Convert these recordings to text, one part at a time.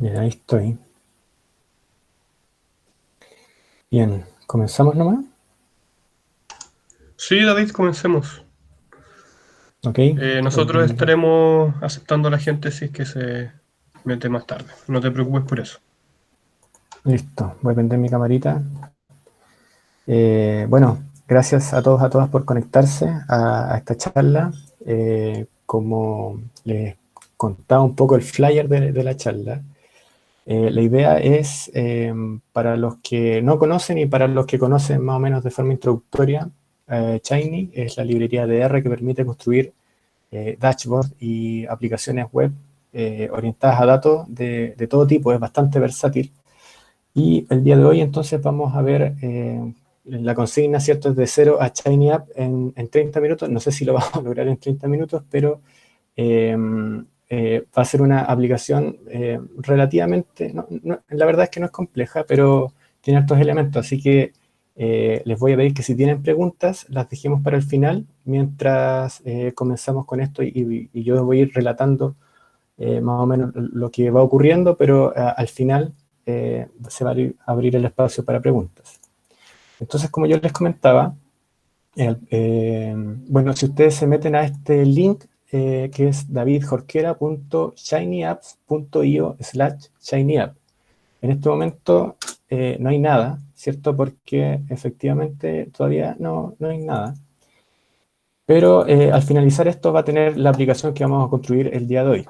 Bien, ahí estoy. Bien, ¿comenzamos nomás? Sí, David, comencemos. Ok. Nosotros estaremos aceptando a la gente si es que se mete más tarde. No te preocupes por eso. Listo, voy a prender mi camarita. Bueno, gracias a todos, a todas por conectarse a esta charla. Como les contaba un poco el flyer de la charla, la idea es, para los que no conocen y para los que conocen más o menos de forma introductoria, Shiny es la librería de R que permite construir dashboards y aplicaciones web orientadas a datos de todo tipo, es bastante versátil. Y el día de hoy entonces vamos a ver la consigna, ¿cierto? Es de 0 a Shiny App en 30 minutos. No sé si lo vamos a lograr en 30 minutos, pero eh, va a ser una aplicación relativamente, la verdad es que no es compleja, pero tiene estos elementos, así que les voy a pedir que si tienen preguntas, las dejemos para el final, mientras comenzamos con esto y yo voy a ir relatando más o menos lo que va ocurriendo, pero al final se va a abrir el espacio para preguntas. Entonces, como yo les comentaba, bueno, si ustedes se meten a este link, que es davidjorquera.shinyapps.io/shinyapp. En este momento no hay nada, ¿cierto? Porque efectivamente todavía no hay nada. Pero al finalizar esto va a tener la aplicación que vamos a construir el día de hoy.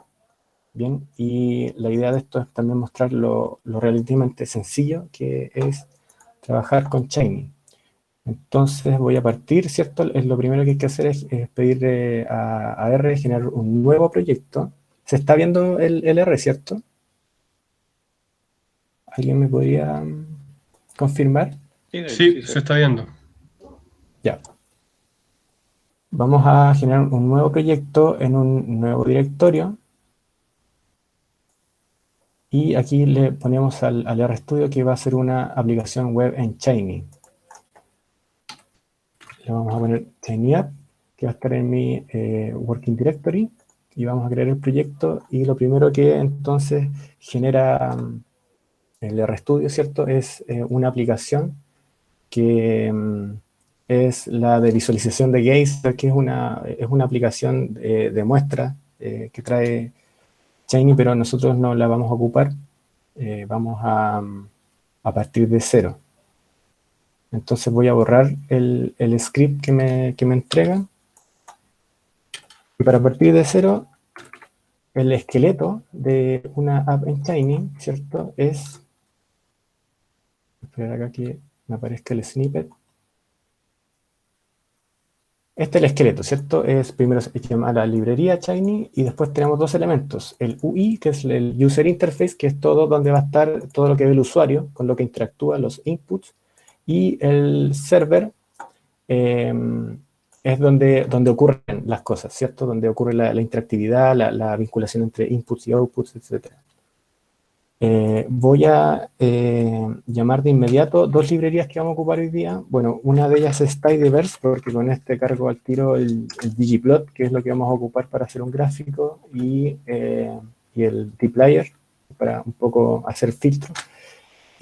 Bien, y la idea de esto es también mostrar lo relativamente sencillo que es trabajar con Shiny. Entonces voy a partir, ¿cierto? Lo primero que hay que hacer es pedirle a R generar un nuevo proyecto. Se está viendo el R, ¿cierto? ¿Alguien me podría confirmar? Sí, David, Sí, sí se se ve. está viendo. Ya. Vamos a generar un nuevo proyecto en un nuevo directorio. Y aquí le ponemos al RStudio que va a ser una aplicación web en Shiny. Le vamos a poner Shiny App, que va a estar en mi Working Directory, y vamos a crear el proyecto, y lo primero que entonces genera el RStudio, ¿cierto? Es una aplicación que es la de visualización de Geyser, que es una aplicación de muestra que trae Shiny, pero nosotros no la vamos a ocupar, vamos a partir de cero. Entonces voy a borrar el script que me entregan. Y para partir de cero, el esqueleto de una app en Shiny, ¿cierto? Es, esperar acá que me aparezca el snippet. Este es el esqueleto, ¿cierto? Es primero se llama la librería Shiny y después tenemos dos elementos. El UI, que es el User Interface, que es todo donde va a estar todo lo que ve el usuario, con lo que interactúa, los inputs. Y el server, eh, es donde ocurren las cosas, ¿cierto? Donde ocurre la interactividad, la vinculación entre inputs y outputs, etc. Voy a llamar de inmediato dos librerías que vamos a ocupar hoy día. Bueno, una de ellas es Tidyverse, porque con este cargo al tiro el ggplot, que es lo que vamos a ocupar para hacer un gráfico, y el dplyr, para un poco hacer filtro.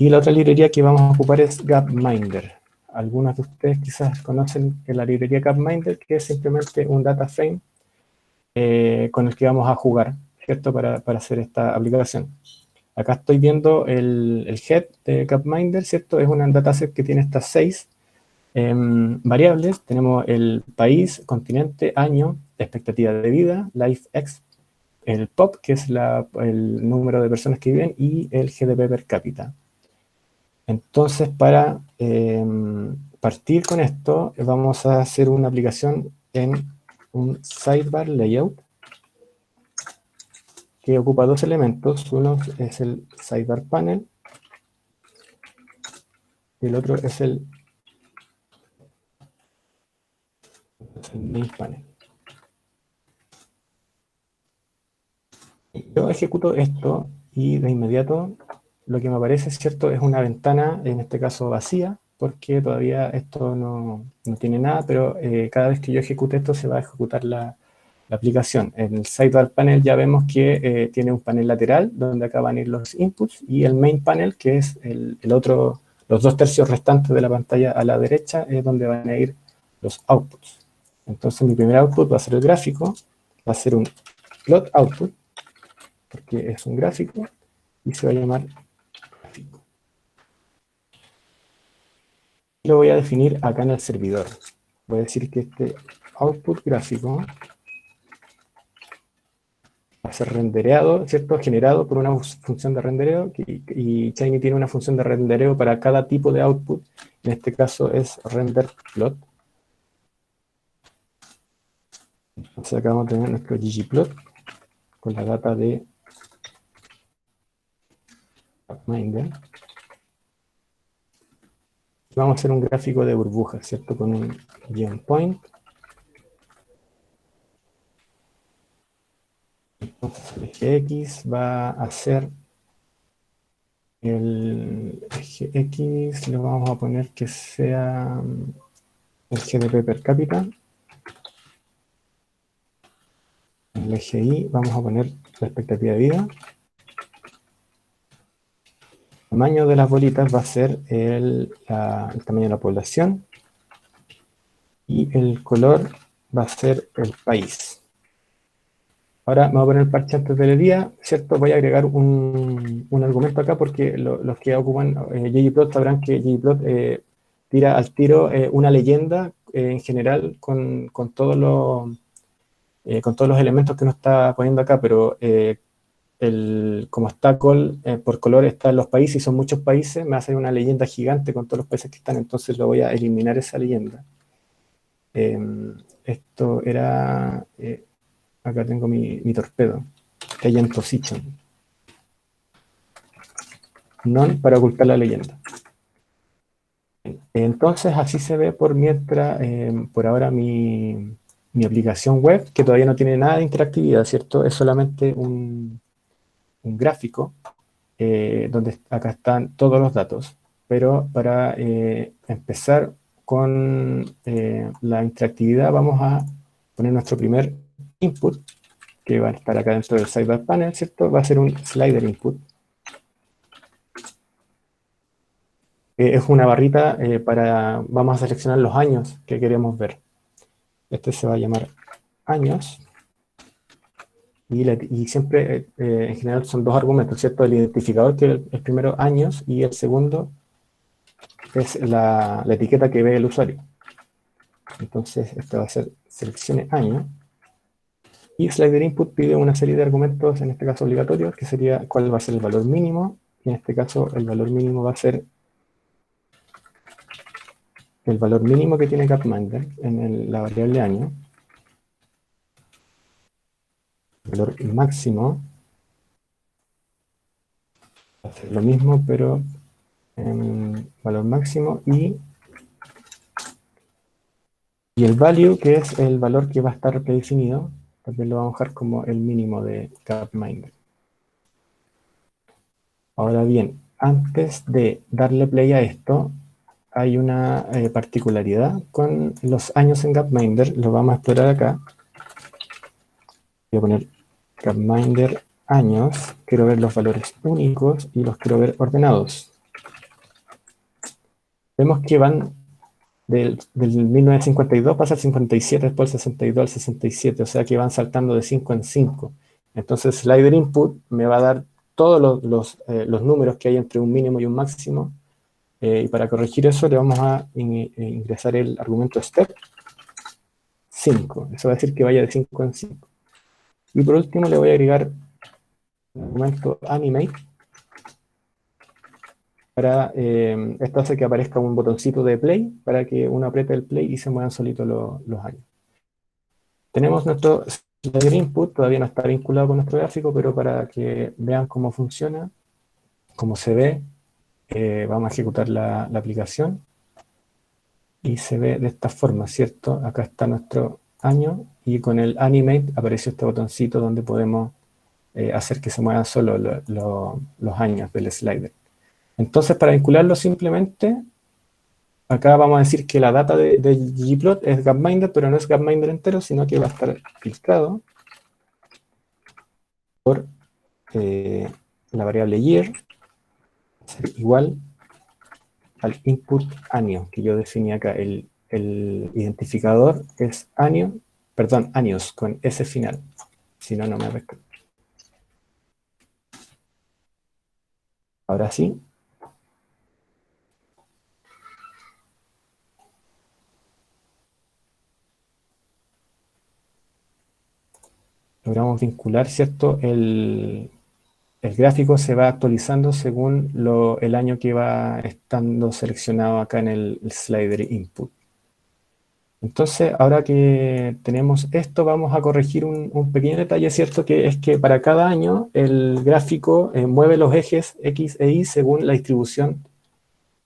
Y la otra librería que vamos a ocupar es Gapminder. Algunos de ustedes quizás conocen la librería Gapminder, que es simplemente un data frame con el que vamos a jugar, ¿cierto? Para hacer esta aplicación. Acá estoy viendo el head de Gapminder, ¿cierto? Es una dataset que tiene estas 6 variables. Tenemos el país, continente, año, expectativa de vida, life ex, el POP, que es el número de personas que viven, y el GDP per cápita. Entonces, para partir con esto, vamos a hacer una aplicación en un sidebar layout que ocupa dos elementos. Uno es el sidebar panel y el otro es el main panel. Yo ejecuto esto y de inmediato lo que me aparece, ¿cierto? Es una ventana, en este caso vacía, porque todavía esto no tiene nada, pero cada vez que yo ejecute esto se va a ejecutar la aplicación. En el sidebar panel ya vemos que tiene un panel lateral, donde acá van a ir los inputs, y el main panel, que es el otro, los 2/3 restantes de la pantalla a la derecha, es donde van a ir los outputs. Entonces mi primer output va a ser el gráfico, va a ser un plot output, porque es un gráfico, y se va a llamar gráfico. Y lo voy a definir acá en el servidor. Voy a decir que este output gráfico va a ser rendereado, ¿cierto? Generado por una función de rendereo, y Shiny tiene una función de rendereo para cada tipo de output. En este caso es render plot. Entonces acá vamos a tener nuestro ggplot con la data de Gapminder. Vamos a hacer un gráfico de burbujas, ¿cierto? Con un guion point. Entonces el eje X va a ser el eje X, le vamos a poner que sea el GDP per cápita. El eje Y vamos a poner la expectativa de vida. El tamaño de las bolitas va a ser el tamaño de la población. Y el color va a ser el país. Ahora me voy a poner el parche antes del día, ¿cierto? Voy a agregar un argumento acá porque los que ocupan ggplot sabrán que ggplot tira al tiro una leyenda en general con todos los elementos que uno está poniendo acá, pero como está por color están los países y son muchos países, me va a hacer una leyenda gigante con todos los países que están, entonces lo voy a eliminar esa leyenda. Esto era... acá tengo mi torpedo. Agent Position. None para ocultar la leyenda. Entonces así se ve por ahora mi aplicación web, que todavía no tiene nada de interactividad, ¿cierto? Es solamente un gráfico donde acá están todos los datos. Pero para empezar con la interactividad vamos a poner nuestro primer input, que va a estar acá dentro del sidebar panel, ¿cierto? Va a ser un slider input. Es una barrita vamos a seleccionar los años que queremos ver. Este se va a llamar años. Y siempre, en general, son dos argumentos, ¿cierto? El identificador, que es el primero, años, y el segundo es la etiqueta que ve el usuario. Entonces, esto va a ser seleccione año. Y slider input pide una serie de argumentos, en este caso obligatorios, que sería cuál va a ser el valor mínimo. Y en este caso, el valor mínimo va a ser el valor mínimo que tiene Gapminder en la variable año. El valor máximo va a ser lo mismo, pero en valor máximo, y el value, que es el valor que va a estar predefinido, también lo vamos a dejar como el mínimo de Gapminder. Ahora bien, antes de darle play a esto, hay una particularidad con los años en Gapminder, lo vamos a explorar acá. Voy a poner Gapminder años, quiero ver los valores únicos y los quiero ver ordenados. Vemos que van del 1952 pasa al 57, después al 62 al 67, o sea que van saltando de 5 en 5. Entonces slider input me va a dar todos los números que hay entre un mínimo y un máximo, y para corregir eso le vamos a ingresar el argumento step 5. Eso va a decir que vaya de 5 en 5. Y por último le voy a agregar el argumento animate. Esto hace que aparezca un botoncito de play para que uno apriete el play y se muevan solitos los años. Tenemos nuestro slider input, todavía no está vinculado con nuestro gráfico, pero para que vean cómo funciona, cómo se ve, vamos a ejecutar la aplicación y se ve de esta forma, ¿cierto? Acá está nuestro año y con el animate apareció este botoncito donde podemos hacer que se muevan solo los años del slider. Entonces, para vincularlo simplemente, acá vamos a decir que la data de ggplot es gapminder, pero no es gapminder entero, sino que va a estar filtrado por la variable year, ser igual al input año, que yo definí acá. El identificador es año, perdón, años, con S final. Si no, no me rescata. Ahora sí. Logramos vincular, ¿cierto? El gráfico se va actualizando según el año que va estando seleccionado acá en el slider input. Entonces, ahora que tenemos esto, vamos a corregir un pequeño detalle, ¿cierto? Que es que para cada año el gráfico mueve los ejes X e Y según la distribución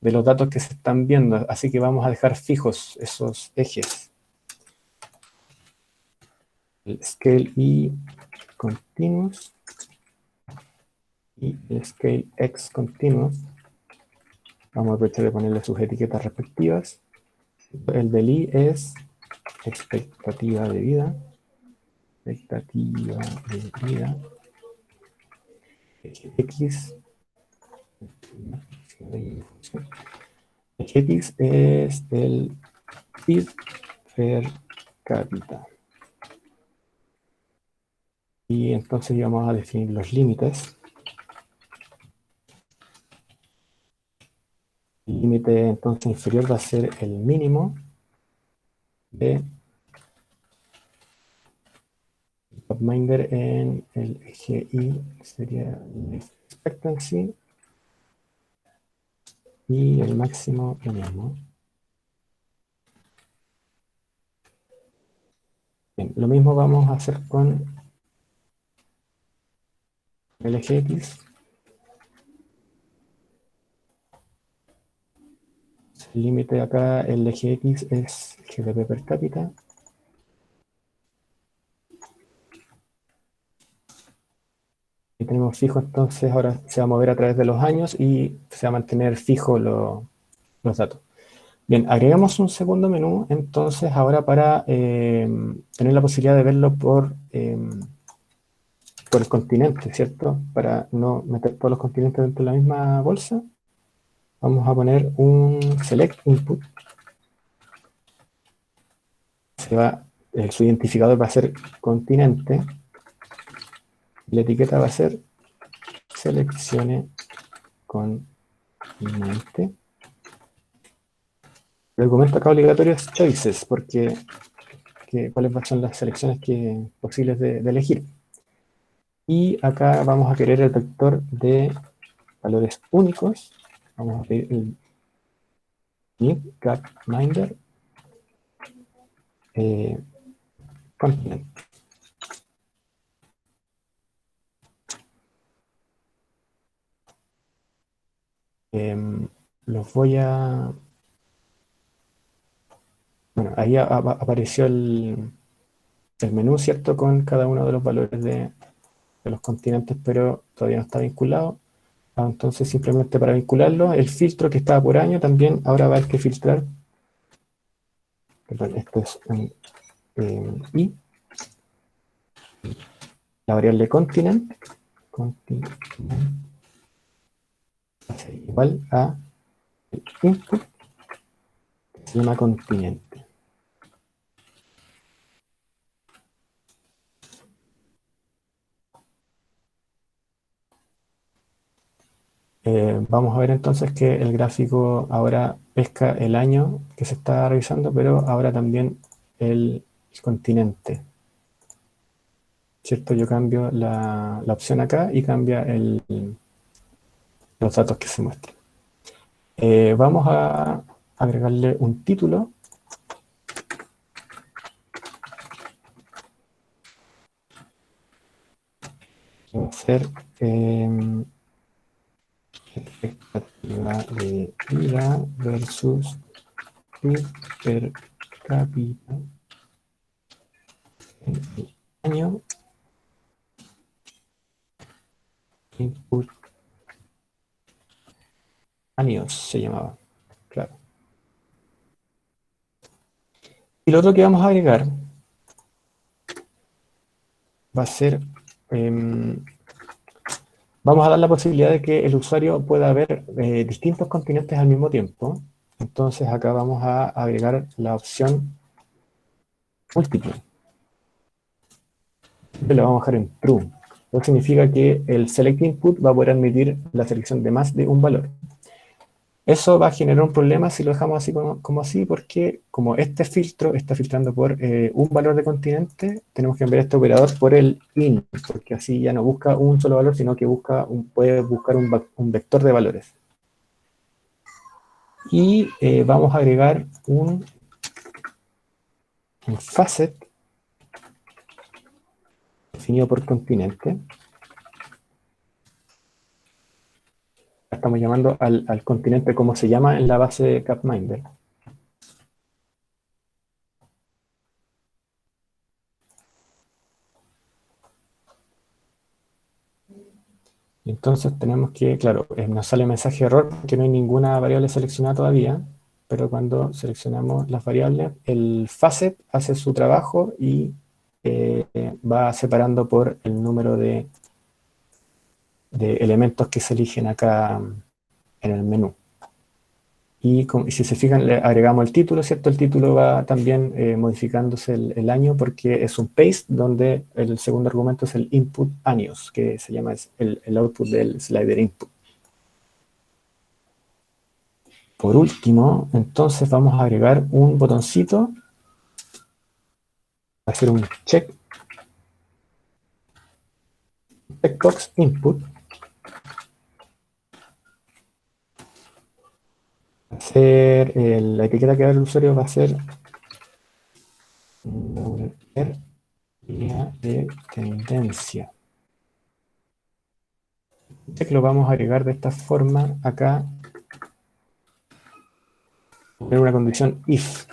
de los datos que se están viendo. Así que vamos a dejar fijos esos ejes. El scale Y continuous y el scale X continuous. Vamos a aprovechar de ponerle sus etiquetas respectivas. El del I es expectativa de vida. Expectativa de vida. X. X es el PIB per cápita. Y entonces vamos a definir los límites. El límite entonces inferior va a ser el mínimo de gapminder en el eje Y, sería expectancy, y el máximo lo mismo. Bien, lo mismo vamos a hacer con el eje X. El límite acá, el eje X es GDP per cápita. Y tenemos fijo, entonces ahora se va a mover a través de los años y se va a mantener fijo los datos. Bien, agregamos un segundo menú, entonces ahora para tener la posibilidad de verlo por el continente, ¿cierto? Para no meter todos los continentes dentro de la misma bolsa, vamos a poner un select input. Su identificador va a ser continente y la etiqueta va a ser seleccione continente. El argumento acá obligatorio es choices, porque cuáles son las selecciones posibles de elegir. Y acá vamos a querer el vector de valores únicos. Vamos a pedir el gapminder continente. Los voy a... Bueno, ahí apareció el menú, ¿cierto? Con cada uno de los valores de los continentes, pero todavía no está vinculado. Entonces, simplemente para vincularlo, el filtro que estaba por año también ahora va a haber que filtrar. Perdón, esto es un I. La variable continent va a ser igual a el input que se llama continente. Vamos a ver entonces que el gráfico ahora pesca el año que se está revisando, pero ahora también el continente. ¿Cierto? Yo cambio la opción acá y cambia los datos que se muestran. Vamos a agregarle un título. Va a ser expectativa de vida versus PIB per cápita en el año. Input años se llamaba, claro. Y lo otro que vamos a agregar va a ser, vamos a dar la posibilidad de que el usuario pueda ver distintos continentes al mismo tiempo. Entonces acá vamos a agregar la opción múltiple. Lo vamos a dejar en true. Eso significa que el select input va a poder admitir la selección de más de un valor. Eso va a generar un problema si lo dejamos así como así, porque como este filtro está filtrando por un valor de continente, tenemos que cambiar este operador por el in, porque así ya no busca un solo valor, sino que puede buscar un vector de valores. Y vamos a agregar un facet definido por continente. Estamos llamando al continente como se llama en la base de Capminder. Entonces tenemos que, claro, nos sale mensaje de error porque no hay ninguna variable seleccionada todavía, pero cuando seleccionamos las variables, el facet hace su trabajo y va separando por el número de elementos que se eligen acá en el menú. Y si se fijan, le agregamos el título, ¿cierto? El título va también modificándose el año porque es un paste donde el segundo argumento es el input años, que se llama el output del slider input. Por último, entonces vamos a agregar un botoncito, va a ser un checkbox input. La etiqueta que va a dar el usuario va a ser línea de tendencia. Check lo vamos a agregar de esta forma acá, en una condición if.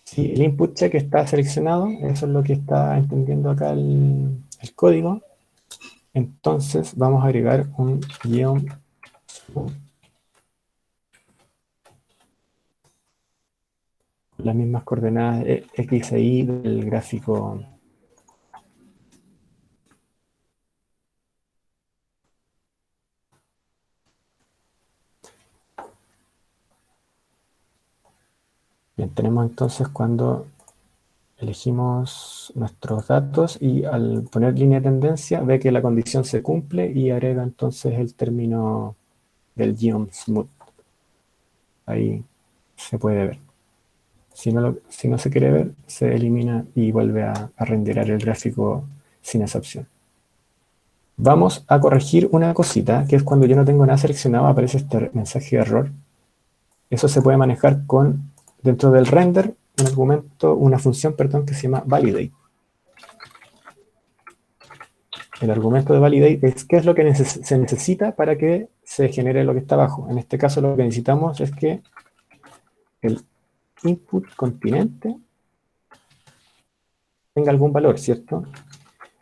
Si el input check está seleccionado, eso es lo que está entendiendo acá el código, entonces vamos a agregar un guión las mismas coordenadas X e Y del gráfico. Bien, tenemos entonces cuando elegimos nuestros datos y al poner línea de tendencia ve que la condición se cumple y agrega entonces el término del guión smooth. Ahí se puede ver. Si no se quiere ver, se elimina y vuelve a renderar el gráfico sin esa opción. Vamos a corregir una cosita, que es cuando yo no tengo nada seleccionado, aparece este mensaje de error. Eso se puede manejar dentro del render, una función, que se llama validate. El argumento de validate es qué es lo que se necesita para que se genere lo que está abajo. En este caso lo que necesitamos es que el input continente tenga algún valor, ¿cierto?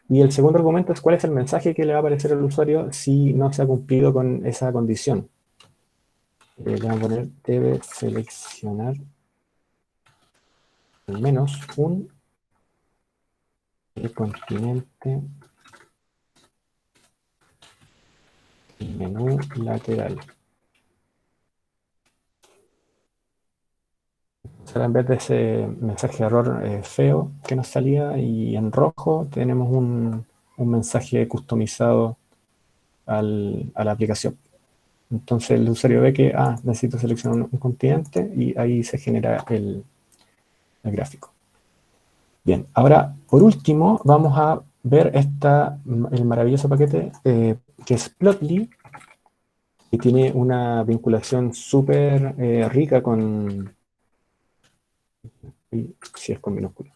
Y el segundo argumento es cuál es el mensaje que le va a aparecer al usuario si no se ha cumplido con esa condición. Le vamos a poner debe seleccionar al menos un continente y menú lateral. Ahora en vez de ese mensaje de error feo que nos salía y en rojo tenemos un mensaje customizado a la aplicación. Entonces el usuario ve que necesito seleccionar un continente y ahí se genera el gráfico. Bien, ahora por último vamos a ver el maravilloso paquete que es Plotly, que tiene una vinculación súper rica si es con minúscula,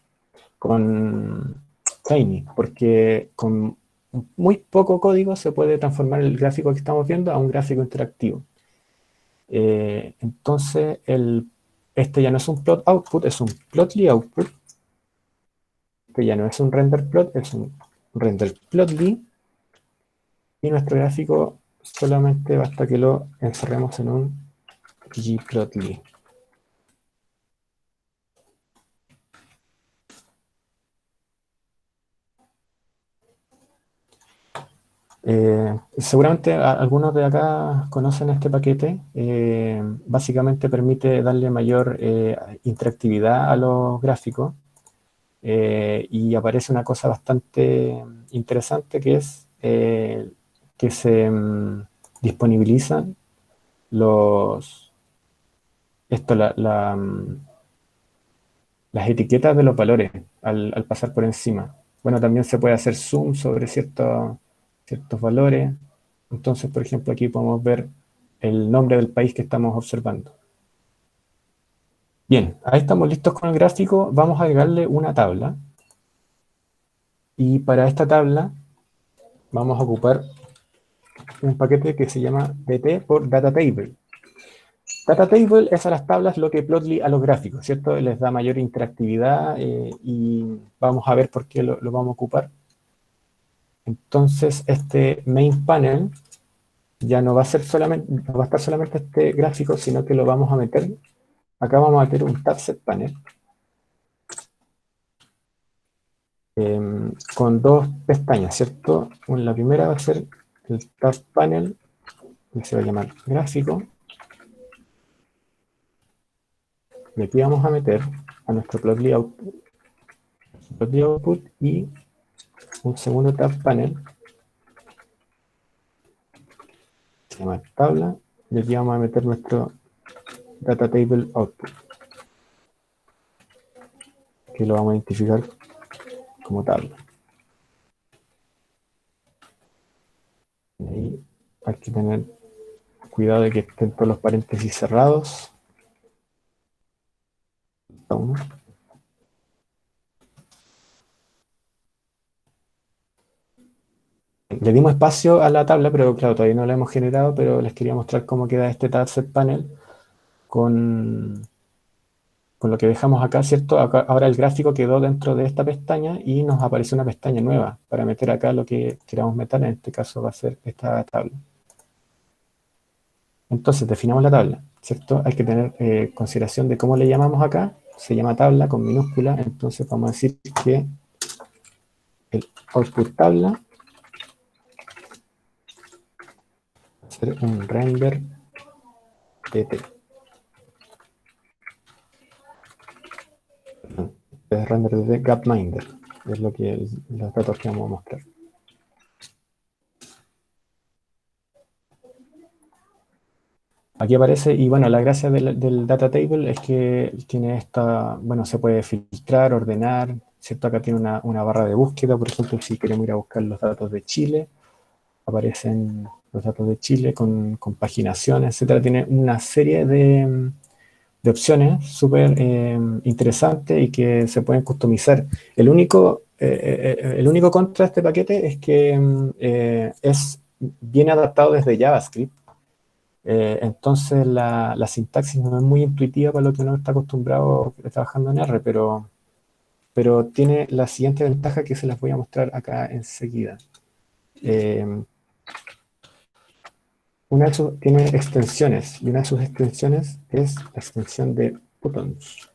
con Tiny, porque con muy poco código se puede transformar el gráfico que estamos viendo a un gráfico interactivo. Entonces, este ya no es un plot output, es un plotly output. Este ya no es un render plot, es un render plotly. Y nuestro gráfico solamente basta que lo encerremos en un gplotly. Seguramente algunos de acá conocen este paquete. Básicamente permite darle mayor interactividad a los gráficos y aparece una cosa bastante interesante que es que se disponibilizan esto, las etiquetas de los valores al pasar por encima. Bueno, también se puede hacer zoom sobre ciertos valores. Entonces, por ejemplo, aquí podemos ver el nombre del país que estamos observando. Bien, ahí estamos listos con el gráfico. Vamos a agregarle una tabla. Y para esta tabla vamos a ocupar un paquete que se llama dt por data table. Data table es a las tablas lo que Plotly a los gráficos, ¿cierto? Les da mayor interactividad y vamos a ver por qué lo vamos a ocupar. Entonces, este main panel ya no va a ser solamente, no va a estar solamente este gráfico, sino que lo vamos a meter. Acá vamos a meter un tabset panel con dos pestañas, ¿cierto? La primera va a ser el tab panel, que se va a llamar gráfico. Y aquí vamos a meter a nuestro Plotly output y un segundo tab panel se llama tabla, y aquí vamos a meter nuestro data table output, que lo vamos a identificar como tabla. Y ahí hay que tener cuidado de que estén todos los paréntesis cerrados. Le dimos espacio a la tabla, pero claro, todavía no la hemos generado, pero les quería mostrar cómo queda este tabset panel con lo que dejamos acá, ¿cierto? Ahora el gráfico quedó dentro de esta pestaña y nos aparece una pestaña nueva para meter acá lo que queramos meter. En este caso va a ser esta tabla. Entonces definamos la tabla, ¿cierto? Hay que tener consideración de cómo le llamamos acá. Se llama tabla con minúscula, entonces vamos a decir que el output tabla va a ser un render dt. Es render de gapminder, es los datos que vamos a mostrar. Aquí aparece, y bueno, la gracia del data table es que tiene bueno, se puede filtrar, ordenar, ¿cierto? Acá tiene una barra de búsqueda, por ejemplo, si queremos ir a buscar los datos de Chile, aparecen los datos de Chile con paginación, etcétera. Tiene una serie de opciones súper interesantes y que se pueden customizar. El único contra de este paquete es que viene adaptado desde JavaScript. Entonces la sintaxis no es muy intuitiva para lo que uno está acostumbrado trabajando en R, pero tiene la siguiente ventaja que se las voy a mostrar acá enseguida. Tiene extensiones, y una de sus extensiones es la extensión de buttons.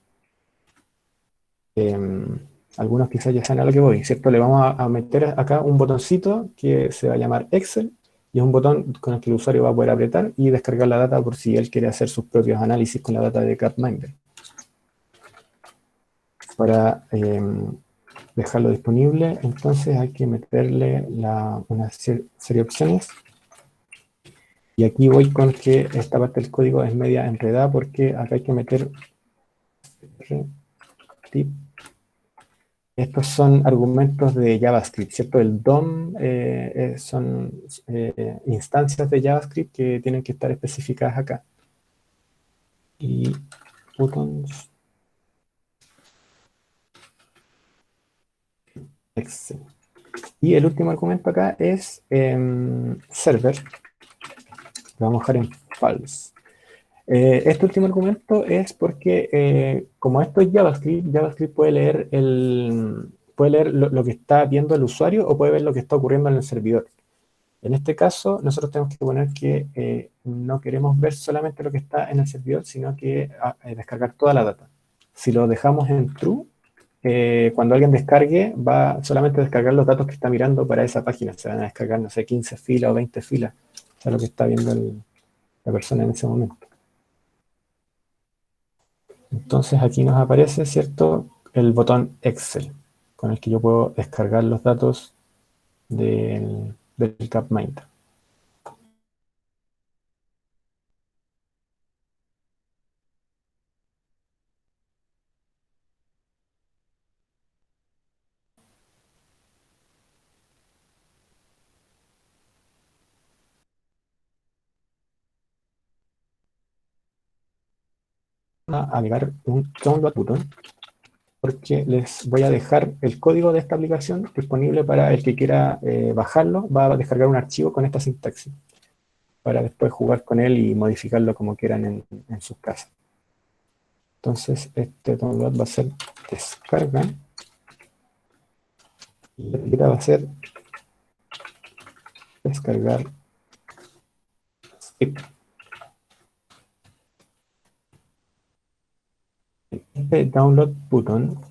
Algunos quizás ya saben a lo que voy, ¿cierto? Le vamos a meter acá un botoncito que se va a llamar Excel, y es un botón con el que el usuario va a poder apretar y descargar la data por si él quiere hacer sus propios análisis con la data de Gapminder. Para dejarlo disponible, entonces hay que meterle una serie de opciones. Y aquí voy con que esta parte del código es media enredada porque acá hay que meter tip. Estos son argumentos de JavaScript, ¿cierto? El DOM son instancias de JavaScript que tienen que estar especificadas acá. Y buttons. Excel. Y el último argumento acá es server. Lo vamos a dejar en false. Este último argumento es porque, como esto es JavaScript, JavaScript puede leer lo que está viendo el usuario o puede ver lo que está ocurriendo en el servidor. En este caso, nosotros tenemos que poner que no queremos ver solamente lo que está en el servidor, sino que descargar toda la data. Si lo dejamos en true, cuando alguien descargue, va solamente a descargar los datos que está mirando para esa página. Se van a descargar, no sé, 15 filas o 20 filas. O sea, lo que está viendo la persona en ese momento. Entonces aquí nos aparece, ¿cierto?, el botón Excel, con el que yo puedo descargar los datos del CapMinder. A agregar un download button porque les voy a dejar el código de esta aplicación disponible para el que quiera bajarlo. Va a descargar un archivo con esta sintaxis para después jugar con él y modificarlo como quieran en sus casas. Entonces este download va a ser descarga y la etiqueta va a ser descargar zip. Este download button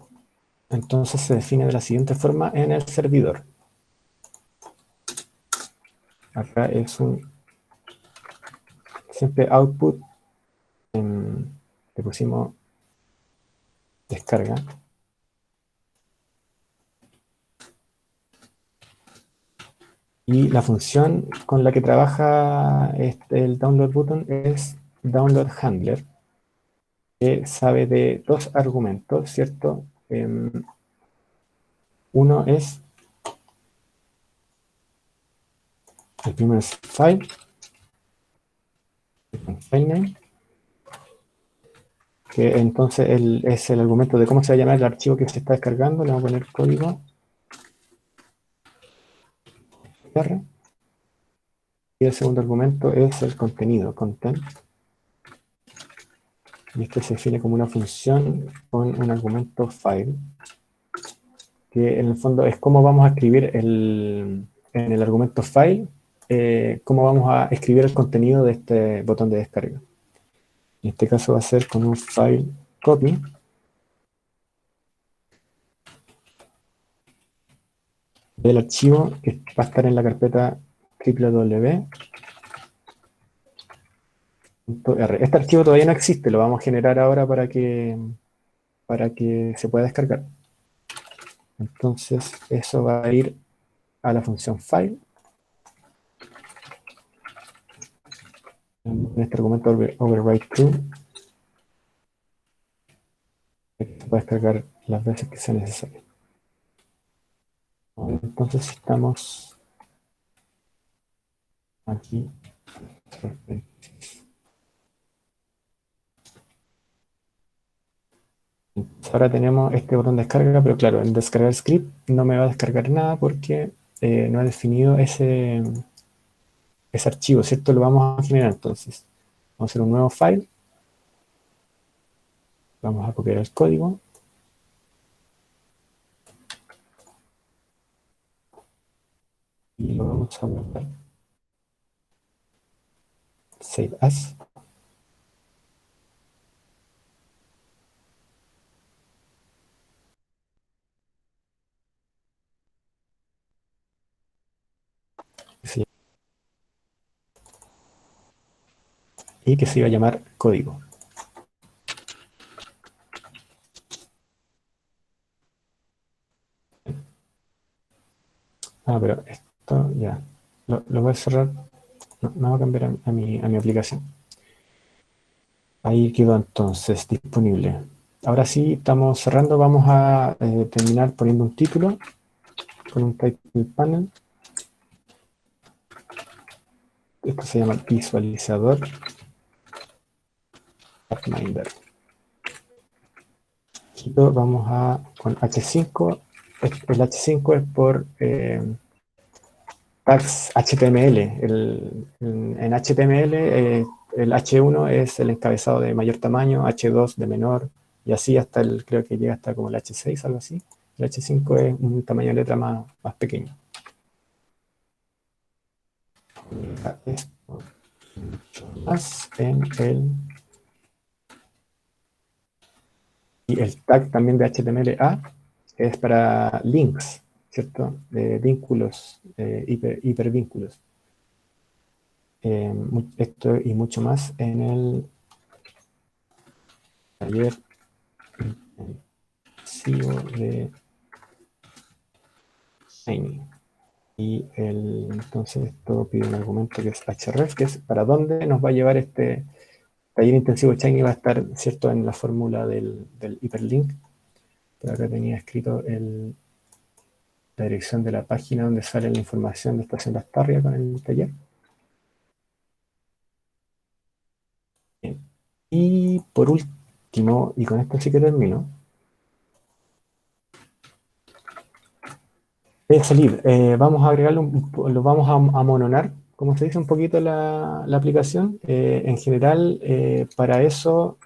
entonces se define de la siguiente forma en el servidor. Acá es un siempre output, le pusimos descarga. Y la función con la que trabaja el download button es download handler, que sabe de dos argumentos, ¿cierto? Uno es, el primero es file name, que entonces es el argumento de cómo se va a llamar el archivo que se está descargando. Le vamos a poner código R. Y el segundo argumento es el contenido, content. Y este se define como una función con un argumento file, que en el fondo es cómo vamos a escribir en el argumento file, cómo vamos a escribir el contenido de este botón de descarga. En este caso va a ser con un file copy del archivo que va a estar en la carpeta www.r. Este archivo todavía no existe, lo vamos a generar ahora para que se pueda descargar. Entonces eso va a ir a la función file. En este argumento override true, se puede descargar las veces que sea necesario. Entonces estamos aquí. Ahora tenemos este botón de descarga, pero claro, en descargar script no me va a descargar nada porque no he definido ese archivo, ¿cierto? Lo vamos a generar entonces. Vamos a hacer un nuevo file. Vamos a copiar el código. Y lo vamos a guardar. Save as. Sí. Y que se iba a llamar código. Pero esto ya. Lo voy a cerrar. No va a cambiar a mi aplicación. Ahí quedó entonces disponible. Ahora sí, estamos cerrando. Vamos a terminar poniendo un título con un title panel. Esto se llama visualizador Pathfinder. Vamos a con H5. El H5 es por tags HTML. En HTML el H1 es el encabezado de mayor tamaño, H2 de menor, y así hasta creo que llega hasta como el H6, algo así. El H5 es un tamaño de letra más pequeño. a esto más en el, y el tag también de HTML es para links, ¿cierto? De vínculos, hipervínculos. Esto y mucho más en el taller intensivo de Shiny. Y entonces esto pide un argumento que es href, que es para dónde nos va a llevar este taller intensivo de Shiny. Va a estar, ¿cierto?, en la fórmula del hiperlink. Pero acá tenía escrito la dirección de la página donde sale la información de Estación Lastarria con el taller. Bien. Y por último, y con esto sí que termino, salir. Vamos a agregarle lo vamos a mononar, como se dice, un poquito la aplicación. En general, para eso,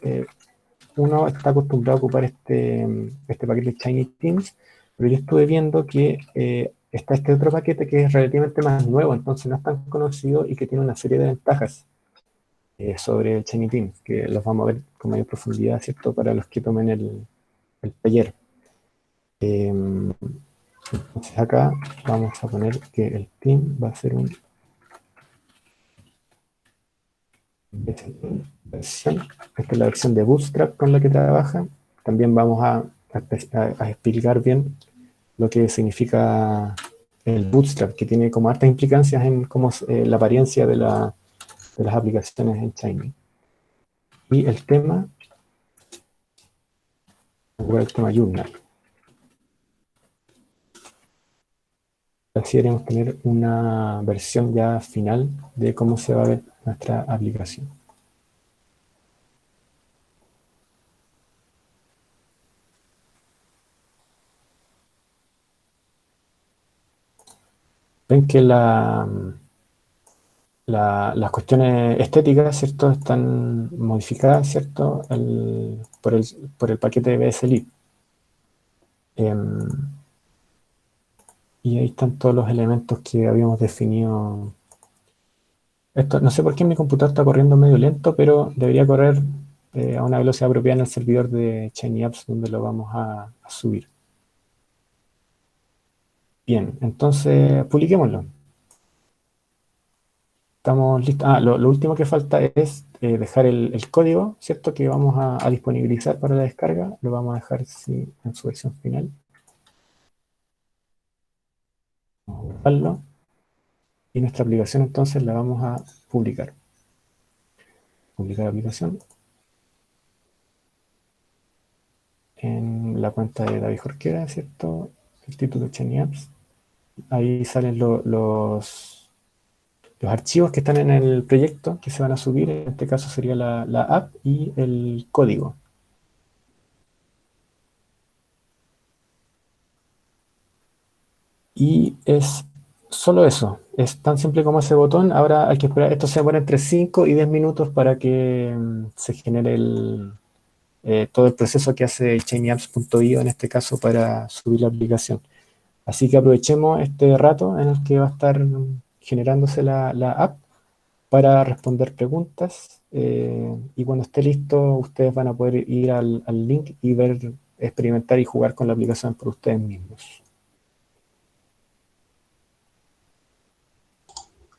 uno está acostumbrado a ocupar este paquete Shiny Teams, pero yo estuve viendo que está este otro paquete que es relativamente más nuevo, entonces no es tan conocido y que tiene una serie de ventajas sobre el Shiny Teams, que los vamos a ver con mayor profundidad, ¿cierto?, para los que tomen el taller. Entonces acá vamos a poner que el team va a ser un versión. Esta es la versión de Bootstrap con la que trabaja. También vamos a explicar bien lo que significa el Bootstrap, que tiene como hartas implicancias en cómo la apariencia de las aplicaciones en Shiny. Y el tema, el tema Journal. Así haremos tener una versión ya final de cómo se va a ver nuestra aplicación. Ven que las cuestiones estéticas, ¿cierto?, están modificadas, ¿cierto?, por el paquete de BSLib. Y ahí están todos los elementos que habíamos definido. Esto, no sé por qué mi computador está corriendo medio lento, pero debería correr a una velocidad apropiada en el servidor de Shiny Apps donde lo vamos a subir. Bien, entonces publiquémoslo. Estamos listos. Lo último que falta es dejar el código, ¿cierto?, que vamos a disponibilizar para la descarga. Lo vamos a dejar sí, en su versión final. Vamos a guardarlo. Y nuestra aplicación entonces la vamos a publicar. Publicar aplicación en la cuenta de David Jorquera, ¿cierto? El título de Shiny Apps. Ahí salen los archivos que están en el proyecto que se van a subir. En este caso sería la app y el código. Y es solo eso. Es tan simple como ese botón. Ahora hay que esperar. Esto se demora entre 5 y 10 minutos para que se genere todo el proceso que hace shinyapps.io en este caso para subir la aplicación. Así que aprovechemos este rato en el que va a estar generándose la app para responder preguntas y cuando esté listo ustedes van a poder ir al link y ver, experimentar y jugar con la aplicación por ustedes mismos.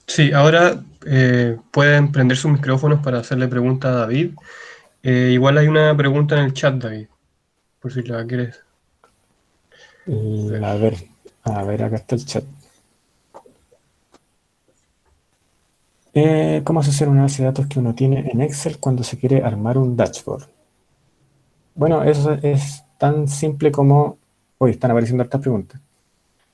Sí, ahora pueden prender sus micrófonos para hacerle preguntas a David. Igual hay una pregunta en el chat, David, por si la quieres ver. A ver, acá está el chat. ¿Cómo asociar una base de datos que uno tiene en Excel cuando se quiere armar un dashboard? Bueno, eso es tan simple como... Hoy están apareciendo hartas preguntas.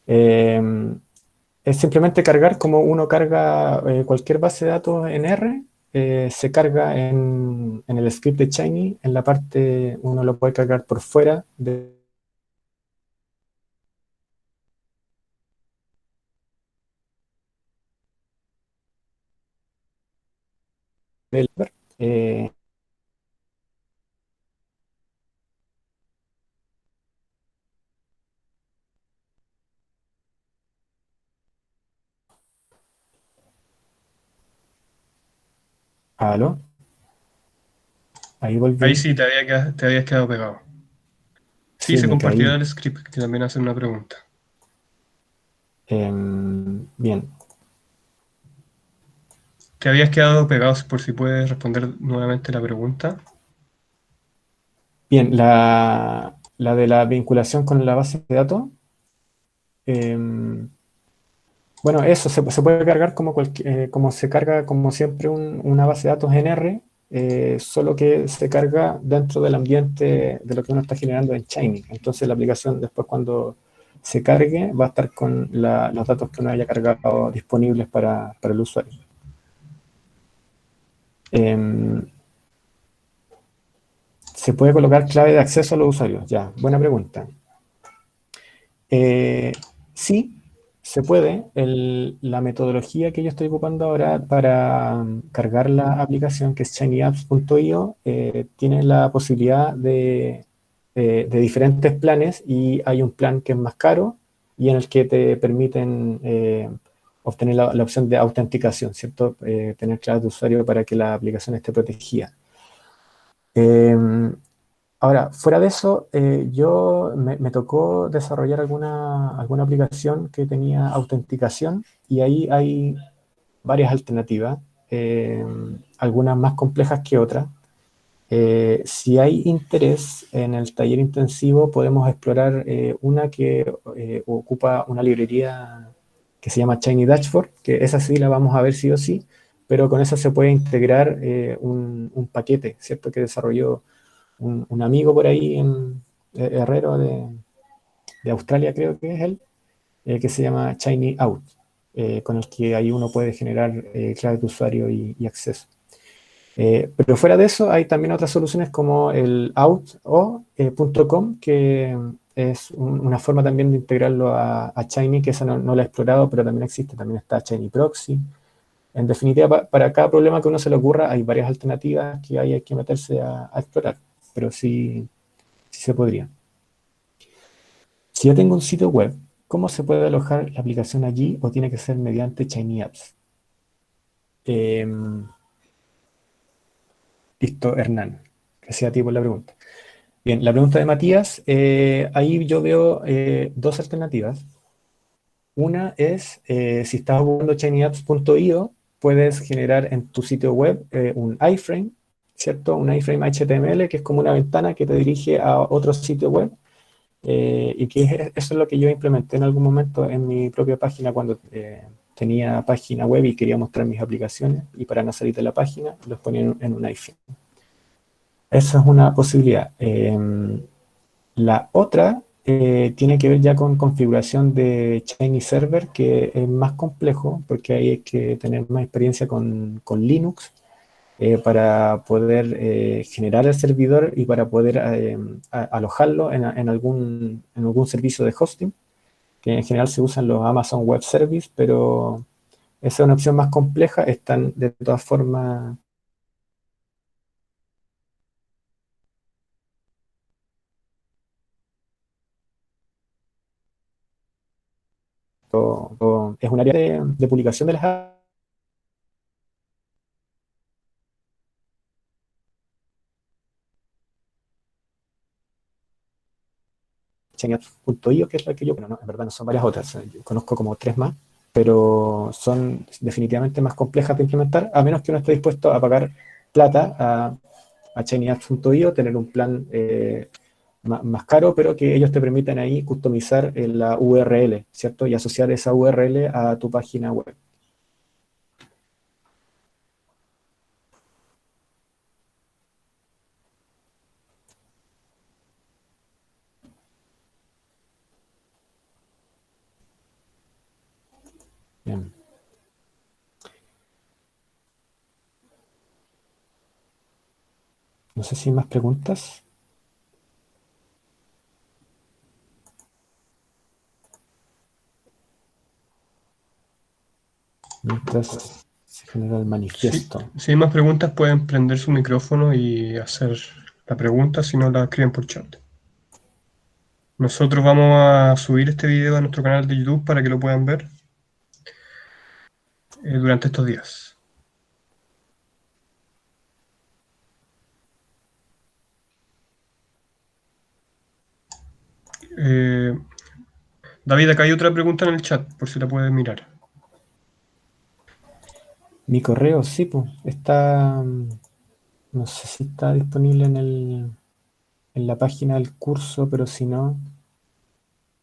Es simplemente cargar como uno carga cualquier base de datos en R, se carga en el script de Shiny, en la parte uno lo puede cargar por fuera del ¿Aló? Ahí Ahí volví. sí te habías quedado pegado. Sí, Sí, se me compartirá caí. el script, que también hace una pregunta. Bien. Te habías quedado pegado por si puedes responder nuevamente la pregunta. Bien, la de la vinculación con la base de datos. em, bueno, eso se puede cargar como se carga como siempre una base de datos en R, solo que se carga dentro del ambiente de lo que uno está generando en Shiny. Entonces la aplicación después cuando se cargue va a estar con los datos que uno haya cargado disponibles para el usuario. Em, ¿Se puede colocar clave de acceso a los usuarios? Ya, buena pregunta. Eh, sí, se puede. La metodología que yo estoy ocupando ahora para cargar la aplicación, que es shinyapps.io, tiene la posibilidad de diferentes planes y hay un plan que es más caro y en el que te permiten obtener la opción de autenticación, ¿cierto? Tener claves de usuario para que la aplicación esté protegida. Em, Ahora, fuera de eso, me tocó desarrollar alguna aplicación que tenía autenticación y ahí hay varias alternativas, eh, algunas más complejas que otras. Si hay interés en el taller intensivo, podemos explorar una que ocupa una librería que se llama Shiny Dashboard, que esa sí la vamos a ver sí o sí, pero con esa se puede integrar un paquete, ¿cierto? Que desarrolló un amigo por ahí en Herrero de Australia, creo que es él, que se llama Shiny Out, con el que ahí uno puede generar clave de usuario y acceso. Pero fuera de eso, hay también otras soluciones como el out.com, que es una forma también de integrarlo a Shiny, que esa no la he explorado, pero también existe. También está Shiny Proxy. En definitiva, para cada problema que uno se le ocurra, hay varias alternativas que hay que meterse a explorar, pero sí, sí se podría. Si yo tengo un sitio web, ¿cómo se puede alojar la aplicación allí o tiene que ser mediante Shiny Apps? Em, Listo, Hernán. Gracias a ti por la pregunta. Bien, la pregunta de Matías, ahí yo veo dos alternativas. Una es, si estás ocupando shinyapps.io, puedes generar en tu sitio web un iframe, ¿cierto? Un iframe HTML, que es como una ventana que te dirige a otro sitio web. Y que eso es lo que yo implementé en algún momento en mi propia página cuando tenía página web y quería mostrar mis aplicaciones y para no salir de la página los ponía en un iframe. Esa es una posibilidad. La otra tiene que ver ya con configuración de Shiny Server, que es más complejo porque ahí hay que tener más experiencia con Linux para poder generar el servidor y para poder alojarlo en algún servicio de hosting, que en general se usan los Amazon Web Service, pero esa es una opción más compleja. Están de todas formas es un área de publicación de las Change.io, que es la que yo, bueno, no, en verdad no son varias otras, yo conozco como tres más, pero son definitivamente más complejas de implementar, a menos que uno esté dispuesto a pagar plata a ChainyApps.io, tener un plan más caro, pero que ellos te permitan ahí customizar la URL, ¿cierto? Y asociar esa URL a tu página web. Bien. No sé si hay más preguntas. Mientras se genera el Sí, manifiesto. si hay más preguntas pueden prender su micrófono y hacer la pregunta si no la escriben por chat. Nosotros vamos a subir este video a nuestro canal de YouTube para que lo puedan ver durante estos días. David, acá hay otra pregunta en el chat, por si la puedes mirar. Mi correo, sí, pues, está, no sé si está disponible en la página del curso, pero si no,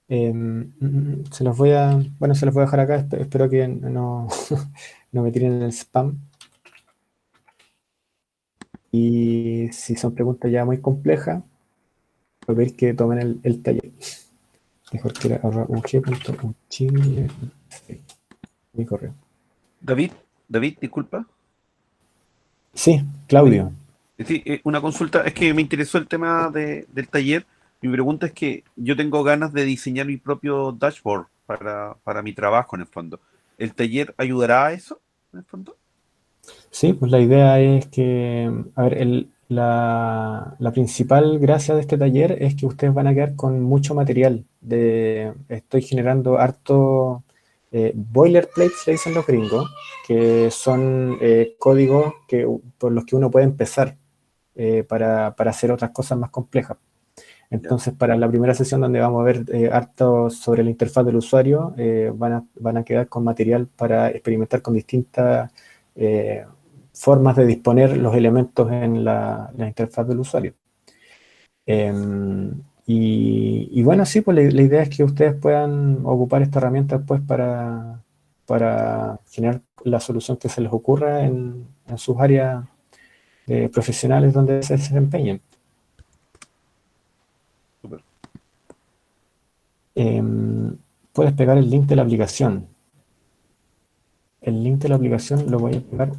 se los voy a, bueno, se los voy a dejar acá, espero que no, no me tiren el spam. Y si son preguntas ya muy complejas, voy a pedir que tomen el taller. Mejor que era ug.uchile, mi correo. David, David, disculpa. Sí, Oye, Claudio. sí, una consulta, es que me interesó el tema del taller. Mi pregunta es que yo tengo ganas de diseñar mi propio dashboard para mi trabajo en el fondo. ¿El taller ayudará a eso en el fondo? Sí, pues la idea es que, a ver, la principal gracia de este taller es que ustedes van a quedar con mucho material. Estoy generando harto boilerplates, le dicen los gringos, que son códigos por los que uno puede empezar para hacer otras cosas más complejas. Ya, Entonces, para la primera sesión donde vamos a ver harto sobre la interfaz del usuario, van a quedar con material para experimentar con distintas eh, formas de disponer los elementos en la interfaz del usuario. Y bueno, sí, pues la idea es que ustedes puedan ocupar esta herramienta pues para generar la solución que se les ocurra en sus áreas profesionales donde se desempeñen. súper. Puedes pegar el link de la aplicación. El link de la aplicación lo voy a pegar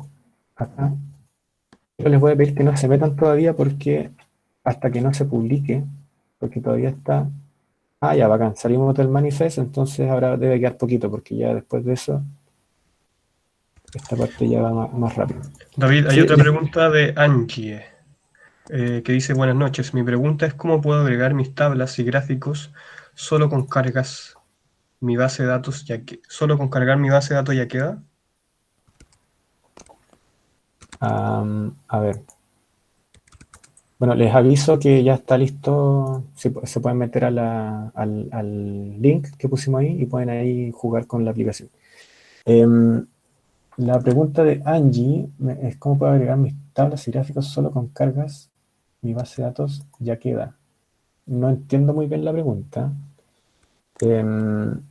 acá. Yo les voy a pedir que no se metan todavía porque hasta que no se publique, porque todavía está... Ah, ya, bacán. Salimos del manifest, entonces ahora debe quedar poquito porque ya después de eso, esta parte ya va más rápido. David, hay Sí, otra pregunta de Angie, que dice: buenas noches, mi pregunta es ¿cómo puedo agregar mis tablas y gráficos solo con cargas mi base de datos, solo con cargar mi base de datos ya queda? a ver. Bueno, les aviso que ya está listo. Se pueden meter al link que pusimos ahí y pueden ahí jugar con la aplicación. La pregunta de Angie es cómo puedo agregar mis tablas y gráficos solo con cargas. Mi base de datos ya queda. No entiendo muy bien la pregunta. Em,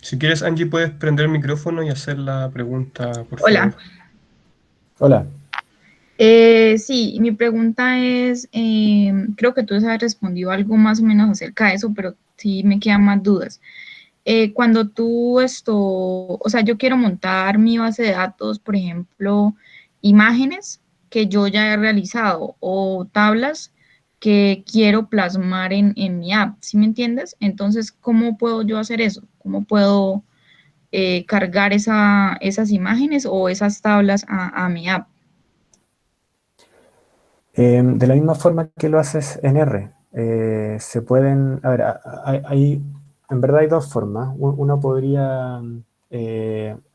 Si quieres, Angie, puedes prender el micrófono y hacer la pregunta, por Hola. favor. hola. Sí, mi pregunta es, creo que tú has respondido algo más o menos acerca de eso, pero sí me quedan más dudas. Cuando tú o sea, yo quiero montar mi base de datos, por ejemplo, imágenes que yo ya he realizado o tablas que quiero plasmar en mi app, ¿sí me entiendes? Entonces, ¿cómo puedo yo hacer eso? ¿Cómo puedo cargar esas imágenes o esas tablas a mi app? De la misma forma que lo haces en R, se pueden, a ver, en verdad hay dos formas. Uno podría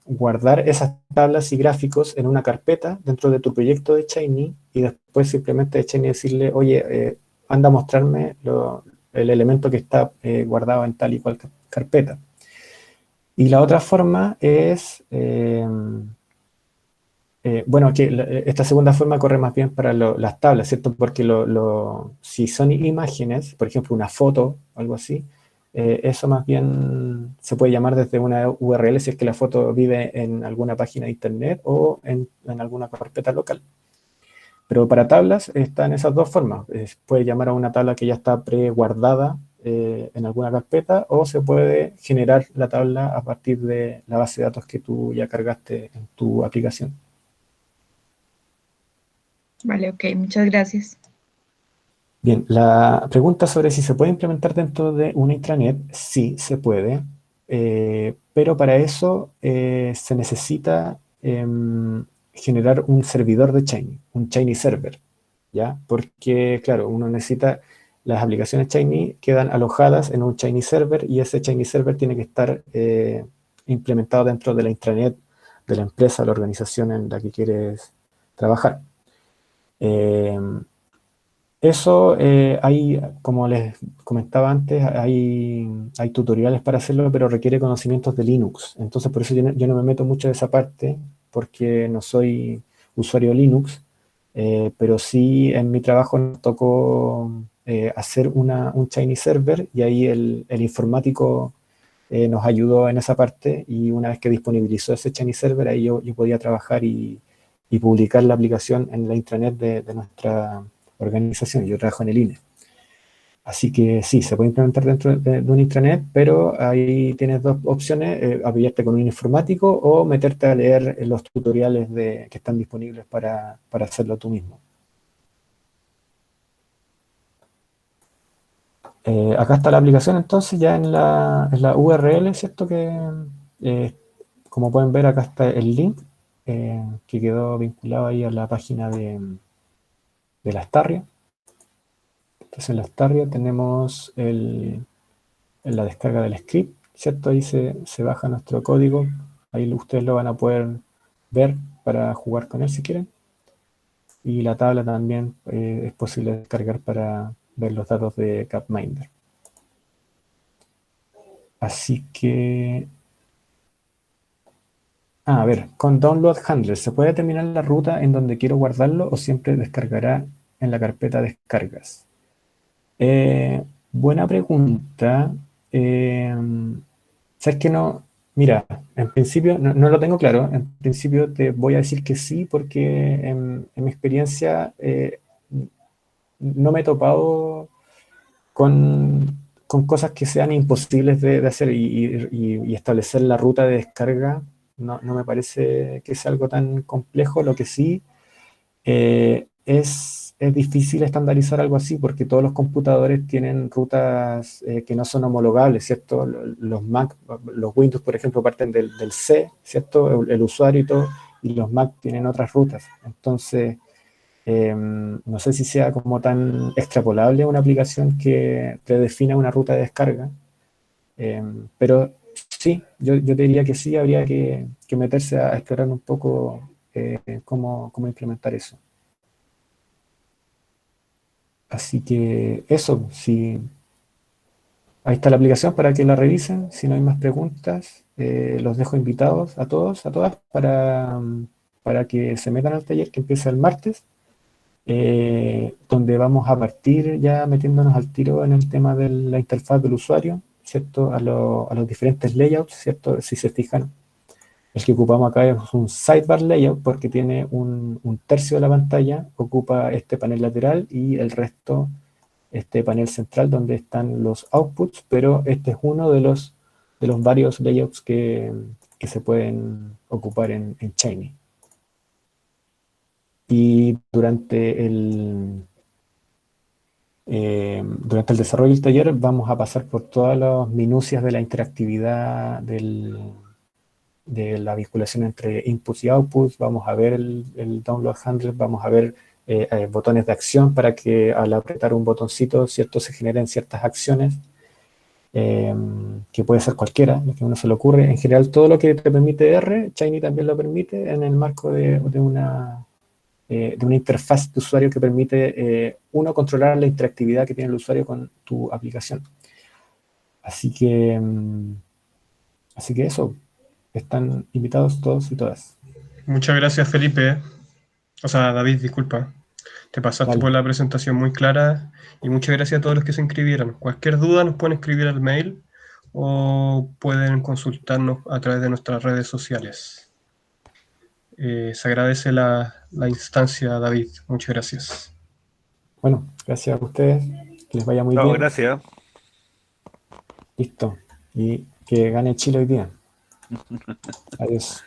guardar esas tablas y gráficos en una carpeta dentro de tu proyecto de Shiny y después simplemente de Shiny decirle, oye, anda a mostrarme el elemento que está guardado en tal y cual carpeta. Y la otra forma es... bueno, que esta segunda forma corre más bien para las tablas, ¿cierto? Porque si son imágenes, por ejemplo, una foto o algo así, eso más bien se puede llamar desde una URL si es que la foto vive en alguna página de internet o en alguna carpeta local. Pero para tablas están esas dos formas. Puede llamar a una tabla que ya está preguardada en alguna carpeta o se puede generar la tabla a partir de la base de datos que tú ya cargaste en tu aplicación. Vale, ok, muchas gracias. Bien, la pregunta sobre si se puede implementar dentro de una intranet, sí se puede, pero para eso se necesita generar un servidor de Shiny, un Shiny server, ¿ya? Porque, claro, uno necesita, las aplicaciones Shiny quedan alojadas en un Shiny server y ese Shiny server tiene que estar implementado dentro de la intranet de la empresa o la organización en la que quieres trabajar. Eso, hay, como les comentaba antes, hay tutoriales para hacerlo, pero requiere conocimientos de Linux. Entonces, por eso yo no me meto mucho de esa parte, porque no soy usuario Linux, pero sí en mi trabajo nos tocó hacer un Chinese server y ahí el informático nos ayudó en esa parte y una vez que disponibilizó ese Chinese server, ahí yo podía trabajar y publicar la aplicación en la intranet de nuestra organización. Yo trabajo en el INE. Así que sí, se puede implementar dentro de un intranet, pero ahí tienes dos opciones, apoyarte con un informático o meterte a leer los tutoriales que están disponibles para hacerlo tú mismo. Acá está la aplicación entonces ya en la URL, ¿cierto? Eh, como pueden ver, acá está el link que quedó vinculado ahí a la página de la Starria. Entonces en la Starria tenemos en la descarga del script, ¿cierto? Ahí se baja nuestro código, ahí ustedes lo van a poder ver para jugar con él si quieren. Y la tabla también es posible descargar para ver los datos de Gapminder. Así que... a ver, con Download Handler, ¿se puede determinar la ruta en donde quiero guardarlo o siempre descargará en la carpeta descargas? Buena pregunta. Eh, ¿Sabes que no? Mira, en principio no lo tengo claro. En principio te voy a decir que sí, porque en mi experiencia no me he topado con cosas que sean imposibles de hacer y establecer la ruta de descarga. No me parece que sea algo tan complejo. Lo que sí es difícil estandarizar algo así porque todos los computadores tienen rutas que no son homologables, ¿cierto? Los Mac, los Windows, por ejemplo, parten del C, ¿cierto? El usuario y todo, y los Mac tienen otras rutas. Entonces, no sé si sea como tan extrapolable una aplicación que te defina una ruta de descarga, pero sí, yo te diría que sí, habría que meterse a explorar un poco cómo implementar eso. Así que eso, si ahí está la aplicación para que la revisen. Si no hay más preguntas, los dejo invitados a todos, a todas, para que se metan al taller que empieza el martes, donde vamos a partir ya metiéndonos al tiro en el tema de la interfaz del usuario, ¿cierto? A los diferentes layouts, ¿cierto? Si se fijan, el que ocupamos acá es un sidebar layout porque tiene un tercio de la pantalla, ocupa este panel lateral y el resto este panel central donde están los outputs, pero este es uno de los varios layouts que se pueden ocupar en Shiny. Y durante el desarrollo del taller vamos a pasar por todas las minucias de la interactividad de la vinculación entre inputs y outputs, vamos a ver el download handler, vamos a ver botones de acción para que al apretar un botoncito, ¿cierto?, se generen ciertas acciones, que puede ser cualquiera, lo que a uno se le ocurre. En general, todo lo que te permite R, Shiny también lo permite en el marco de una interfaz de usuario que permite, uno, controlar la interactividad que tiene el usuario con tu aplicación. Así que eso. Están invitados todos y todas. Muchas gracias, Felipe. O sea, David, disculpa. Te pasaste Vale. por la presentación muy clara y muchas gracias a todos los que se inscribieron. Cualquier duda nos pueden escribir al mail o pueden consultarnos a través de nuestras redes sociales. Se agradece la instancia, David. Muchas gracias. Bueno, gracias a ustedes. Que les vaya muy No, bien. gracias. Listo. Y que gane Chile hoy día. Adiós.